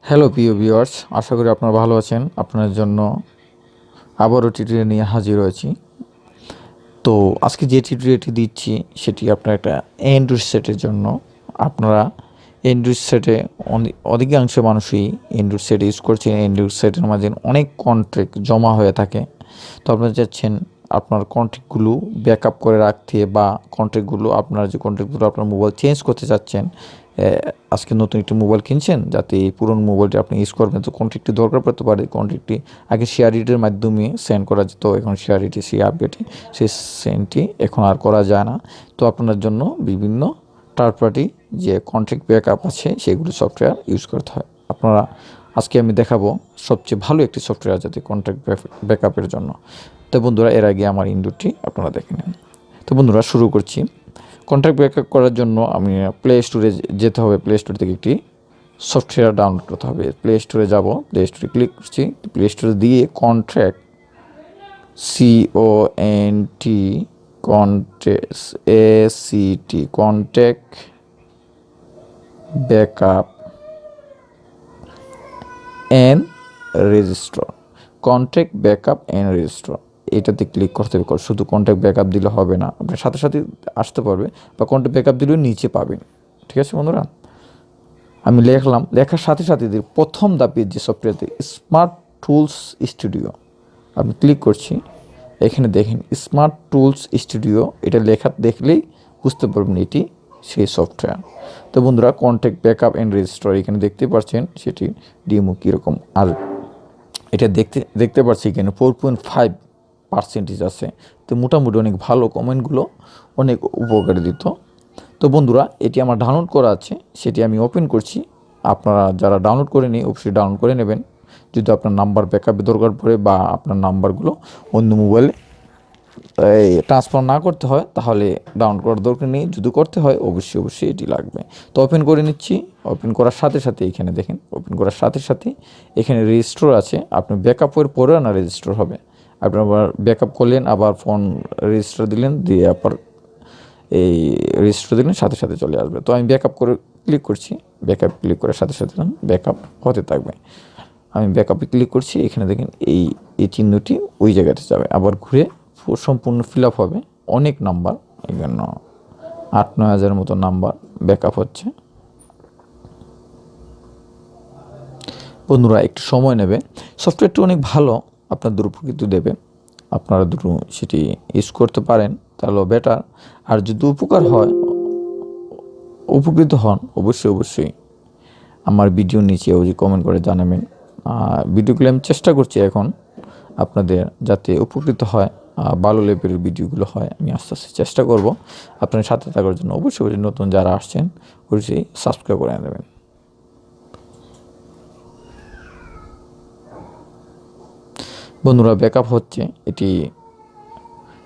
Hello প্রিয় viewers, আশা করি আপনারা ভালো আছেন। আপনার জন্য আবারও টিউটোরিয়াল নিয়ে হাজির হয়েছি। তো আজকে যে টিউটোরিয়ালটি দিচ্ছি সেটি আপনার একটা অ্যান্ড্রয়েড সেটের জন্য। আপনারা অ্যান্ড্রয়েড সেটে অধিকাংশ মানুষই অ্যান্ড্রয়েড সেট ইউজ করছেন। অ্যান্ড্রয়েড সেটের মাঝে অনেক কন্ট্রাক্ট জমা হয়ে থাকে। তো আপনারা চাচ্ছেন আপনার কন্ট্রাক্টগুলো ব্যাকআপ করে রাখতে, বা কন্ট্রাক্টগুলো আপনার যে কন্ট্রাক্টগুলো আপনার মোবাইল চেঞ্জ করতে চাচ্ছেন, আজকে নতুন একটি মোবাইল কিনছেন যাতে এই পুরনো মোবাইলটি আপনি ইউজ করবেন, তো কন্ট্রাক্টটি দরকার পড়তে পারে। কন্ট্রাক্টটি আগে শেয়ার ইটের মাধ্যমে সেন্ড করা যেত, এখন শেয়ার ইটে সেই আপডেটে সেই সেন্ডটি এখন আর করা যায় না। তো আপনার জন্য বিভিন্ন থার্ড পার্টি যে কন্ট্রাক্ট ব্যাকআপ আছে সেগুলো সফটওয়্যার ইউজ করতে হয়। আপনারা আজকে আমি দেখাবো সবচেয়ে ভালো একটি সফটওয়্যার যাতে কন্ট্রাক্ট ব্যাকআপের জন্য। তো বন্ধুরা, এর আগে আমার ইন্ডোরটি আপনারা দেখে নেন। তো বন্ধুরা, শুরু করছি। কন্ট্রাক্ট ব্যাকআপ করার জন্য আমি প্লে স্টোরে যেতে হবে। প্লে স্টোর থেকে একটি সফটওয়্যার ডাউনলোড করতে হবে। প্লে স্টোরে যাব, প্লে স্টোরে ক্লিক করছি। প্লে স্টোরে দিয়ে contract CONT contract backup and register. Contract backup and register এটাতে ক্লিক করতে হবে। শুধু কন্ট্রাক্ট ব্যাকআপ দিলে হবে না, আপনার সাথে সাথে আসতে পারবে, বা কন্ট্রাক্ট ব্যাকআপ দিলেও নিচে পাবেন। ঠিক আছে বন্ধুরা, আমি লেখলাম। লেখার সাথে সাথে প্রথম ধাপের যে সফটওয়্যারটি স্মার্ট টুলস স্টুডিও, আমি ক্লিক করছি। এখানে দেখেন স্মার্ট টুলস স্টুডিও, এটা লেখা দেখলেই বুঝতে পারবেন এটি সেই সফটওয়্যার। তো বন্ধুরা, কন্ট্রাক্ট ব্যাকআপ অ্যান্ড রেজিস্টার এখানে দেখতে পাচ্ছেন সেটি ডিমো কীরকম। আর এটা দেখতে পাচ্ছি এখানে 4.5% আছে। তো মোটামুটি অনেক ভালো, কমেন্টগুলো অনেক উপকারী দিত। তো বন্ধুরা, এটি আমার ডাউনলোড করা আছে, সেটি আমি ওপেন করছি। আপনারা যারা ডাউনলোড করে নিই অবশ্যই ডাউনলোড করে নেবেন। যদি আপনার নাম্বার ব্যাকআপে দরকার পড়ে বা আপনার নাম্বারগুলো অন্য মোবাইলে ট্রান্সফার না করতে হয় তাহলে ডাউনলোড করার দরকার নেই। যদি করতে হয় অবশ্যই এটি লাগবে। তো ওপেন করে নিচ্ছি। ওপেন করার সাথে সাথে এখানে দেখেন, ওপেন করার সাথে সাথে এখানে রেজিস্টার আছে। আপনি ব্যাকআপের পরে না রেজিস্টার হবে। আপনি আবার ব্যাকআপ করলেন, আবার ফোন রেজিস্টার দিলেন, দিয়ে আবার এই রেজিস্টার দিলেন, সাথে সাথে চলে আসবে। তো আমি ব্যাকআপ করে ক্লিক করছি। ব্যাকআপ ক্লিক করার সাথে সাথে ব্যাকআপ হতে থাকবে। আমি ব্যাকআপে ক্লিক করছি। এখানে দেখেন এই চিহ্নটি ওই জায়গাতে যাবে, আবার ঘুরে সম্পূর্ণ ফিল আপ হবে। অনেক নাম্বার, এখানে 8-9 হাজারের মতো নাম্বার ব্যাকআপ হচ্ছে। বন্ধুরা, একটু সময় নেবে। সফটওয়্যারটি অনেক ভালো, আপনাদের উপকৃত দেবে। আপনারা দুটো সেটি ইউজ করতে পারেন তাহলেও বেটার। আর যদি উপকৃত হন অবশ্যই আমার ভিডিও নিচে ওই কমেন্ট করে জানাবেন। ভিডিওগুলো আমি চেষ্টা করছি এখন আপনাদের যাতে উপকৃত হয়, ভালো লেভেলের ভিডিওগুলো হয়। আমি আস্তে আস্তে চেষ্টা করব আপনার সাথে থাকার জন্য। অবশ্যই নতুন যারা আসছেন অবশ্যই সাবস্ক্রাইব করে দেবেন। বন্ধুরা, ব্যাকআপ হচ্ছে, এটি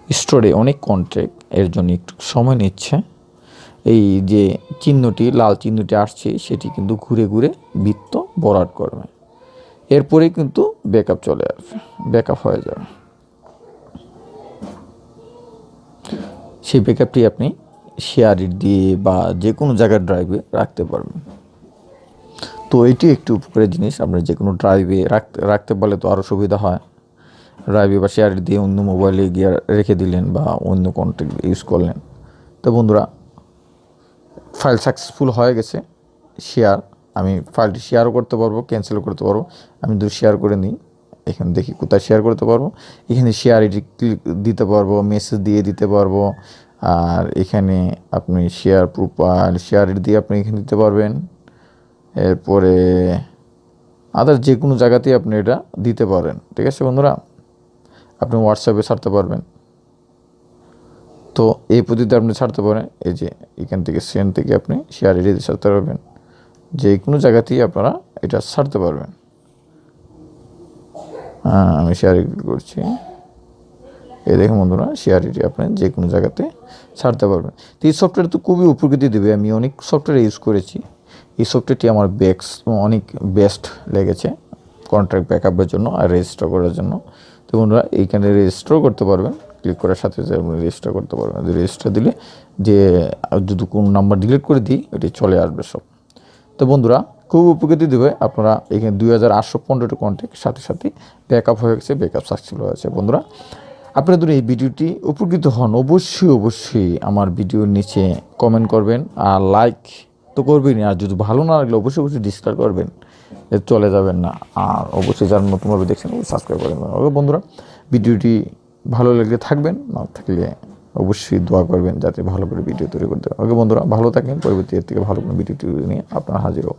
স্টোরে অনেক কন্ট্রাক্ট, এর জন্য একটু সময় নিচ্ছে। এই যে চিহ্নটি, লাল চিহ্নটি আসছে, সেটি কিন্তু ঘুরে ঘুরে বৃত্ত বরাট করবে। এরপরে কিন্তু ব্যাকআপ চলে আসবে, ব্যাকআপ হয়ে যাবে। সেই ব্যাকআপটি আপনি শেয়ার দিয়ে বা যে কোনো জায়গার ড্রাইভে রাখতে পারবেন। তো এটি একটি উপকারী জিনিস। আপনি যে কোনো ড্রাইভে রাখতে পারলে তো আরও সুবিধা হয়। ড্রাইভে বা শেয়ার দিয়ে অন্য মোবাইলে গিয়ে রেখে দিলেন বা অন্য কন্ট্যাক্ট ইউজ করলেন। তো বন্ধুরা, ফাইল সাকসেসফুল হয়ে গেছে। শেয়ার, আমি ফাইলটি শেয়ারও করতে পারবো, ক্যান্সেলও করতে পারবো। আমি যদি শেয়ার করে নিই, এখানে দেখি কোথায় শেয়ার করতে পারবো। এখানে শেয়ার এটি ক্লিক দিতে পারবো, মেসেজ দিয়ে দিতে পারবো। আর এখানে আপনি শেয়ার প্রোফাইল, শেয়ার দিয়ে আপনি এখানে দিতে পারবেন। এরপরে আদার যে কোনো জায়গাতেই আপনি এটা দিতে পারেন। ঠিক আছে বন্ধুরা, আপনি হোয়াটসঅ্যাপে ছাড়তে পারবেন। তো এই পদ্ধতিতে আপনি ছাড়তে পারেন। এই যে এখান থেকে সেন্ড থেকে আপনি শেয়ার এটি ছাড়তে পারবেন। যে কোনো জায়গাতেই আপনারা এটা ছাড়তে পারবেন। আমি শেয়ার করছি। এই দেখুন বন্ধুরা, শেয়ার এটি আপনি যে কোনো জায়গাতে ছাড়তে পারবেন। তো এই সফটওয়্যার তো খুবই উপকৃত দেবে। আমি অনেক সফটওয়্যার ইউজ করেছি। এই সফটওয়্যারটি আমার অনেক বেস্ট লেগেছে কন্ট্রাক্ট ব্যাকআপের জন্য আর রেজিস্টার করার জন্য। তো বন্ধুরা, এইখানে রেজিস্টারও করতে পারবেন। ক্লিক করার সাথে সাথে আপনি রেজিস্টার করতে পারবেন। রেজিস্টার দিলে যে যদি কোনো নাম্বার ডিলিট করে দিই, এটি চলে আসবে সব। তো বন্ধুরা, খুব উপকৃত দেবে। আপনারা এখানে 2815টি কন্ট্যাক্ট সাথে সাথে ব্যাকআপ হয়ে গেছে, ব্যাকআপ সাকসেসফুল হয়েছে। বন্ধুরা, আপনারা যদি এই ভিডিওটি উপকৃত হন অবশ্যই আমার ভিডিওর নিচে কমেন্ট করবেন, আর লাইক তো করবেনই, আর যদি ভালো না লাগলে অবশ্যই ডিসলাইক করবেন, চলে যাবেন না। আর অবশ্যই যারা নতুনভাবে দেখছেন সাবস্ক্রাইব করবেন। ওকে বন্ধুরা, ভিডিওটি ভালো লাগলে থাকবেন, না থাকলে অবশ্যই দোয়া করবেন যাতে ভালো করে ভিডিও তৈরি করতে। ওকে বন্ধুরা, ভালো থাকেন। পরবর্তী এর থেকে ভালো কোনো ভিডিও নিয়ে আপনার হাজির হব।